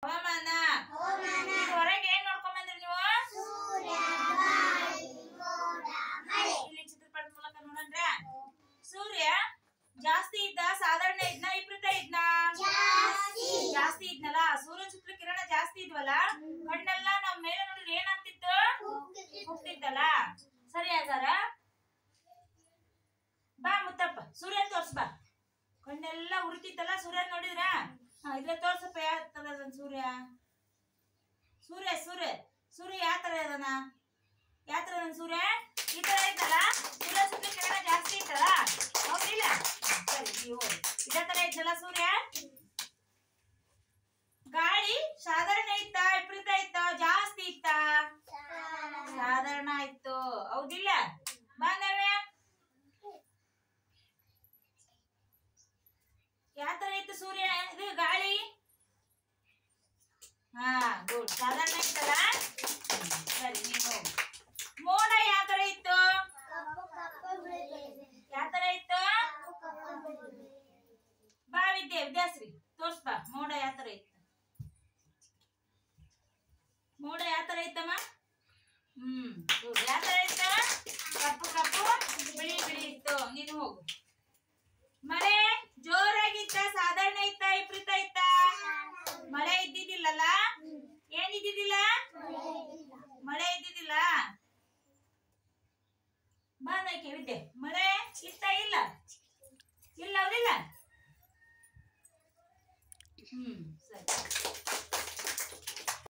ಹವಾಮಾನ ಹೊರಗೆ ಏನ್ ನೋಡ್ಕೊಂಡ್ ಬಂದ್ರಿ ನೀವು? ಇಲ್ಲಿ ಚಿತ್ರಪಟ ಮೂಲಕ ನೋಡಂದ್ರ ಸೂರ್ಯ ಜಾಸ್ತಿ ಇದ್ದ, ಸಾಧಾರಣ ಇದ್ನ, ವಿಪರೀತ ಇದ್ನ? ಜಾಸ್ತಿ ಇದ್ನಲ್ಲ. ಸೂರ್ಯನ ಸುತ್ತಲೂ ಕಿರಣ ಜಾಸ್ತಿ ಇದ್ವಲ್ಲ, ಕಣ್ಣೆಲ್ಲ ನಾವ್ ಮೇಲೆ ನೋಡಿದ್ರೆ ಏನಾಗ್ತಿತ್ತು? ಹೋಗ್ತಿತ್ತಲ್ಲ. ಸರಿ ಹಾಗಾರ ಬಾ ಮುತ್ತಪ್ಪ, ಸೂರ್ಯನ್ ತೋರ್ಸ್ ಬಾ. ಕಣ್ಣೆಲ್ಲ ಉರಿತಿತ್ತಲ್ಲ ಸೂರ್ಯನ್ ನೋಡಿದ್ರ? ಇದ್ರ ತೋರ್ಸಪ್ಪ ಯಾವ ತರ ಅದನ್ ಸೂರ್ಯ. ಸೂರ್ಯ ಸೂರ್ಯ ಸೂರ್ಯ ಯಾವ ತರ ಅದನ? ಯಾವ ತರ ಅದನ್ ಸೂರ್ಯ? ಈ ತರ ಇದ್ದಲ್ಲ, ಸೂರ್ಯ ಸುತ್ತಲೂ ಕಿರಣ ಜಾಸ್ತಿ ಇತ್ತಲ್ಲ, ಹೌದಿಲ್ಲ? ಸರಿ ನೀವು ಇದೇ ತರ ಇದ್ದಲ್ಲ ಸೂರ್ಯ. ಗಾಳಿ ಸಾಧಾರಣ ಇತ್ತ, ವಿಪರೀತ ಇತ್ತ, ಜಾಸ್ತಿ ಇತ್ತ? ಸಾಧಾರಣ ಇತ್ತು, ಹೌದಿಲ್ಲ? ಬಾಂಧವ್ಯ ಯಾವ ತರ ಇತ್ತು ಸೂರ್ಯ? ಇದು ಗಾಳಿ ಗುಡ್, ಸಾಧಾರಣ ಇತ್ತಲ್ಲ. ಸರಿ ನೀವು ಮೋಡ ಯಾವ ತರ ಇತ್ತು? ಯಾವ ತರ ಇತ್ತು? ಬಾ ವಿದ್ಯಾಶ್ರೀ ತೋರ್ಸ್ಬಾ, ಮೋಡ ಯಾವ ತರ ಇತ್ತು? ಮೋಡ ಯಾವ ತರ ಇತ್ತಮ್ಮ? ಯಾವ ತರ ಇತ್ತ? ಕಪ್ಪು ಕಪ್ಪು ಬಿಳಿ ಬಿಳಿ ಇತ್ತು. ನೀನು ಹೋಗು. ಮಳೆ ಜೋರಾಗಿತ್ತ, ಸಾಧಾರಣ ಇತ್ತ, ವಿಪರೀತ ಇತ್ತ? ಮಳೆ ಇದ್ದಿದ್ದಿಲ್ಲಲ್ಲ. ಏನಿದ್ದಿದ್ದಿಲ್ಲ? ಮಳೆ ಇದ್ದಿದ್ದಿಲ್ಲ. ಬಾಂಧವ್ಯಕ್ಕೆ ವಿದ್ಯೆ, ಮಳೆ ಇತ್ತ ಇಲ್ಲ? ಇಲ್ಲ ಹೌದಿಲ್ಲ?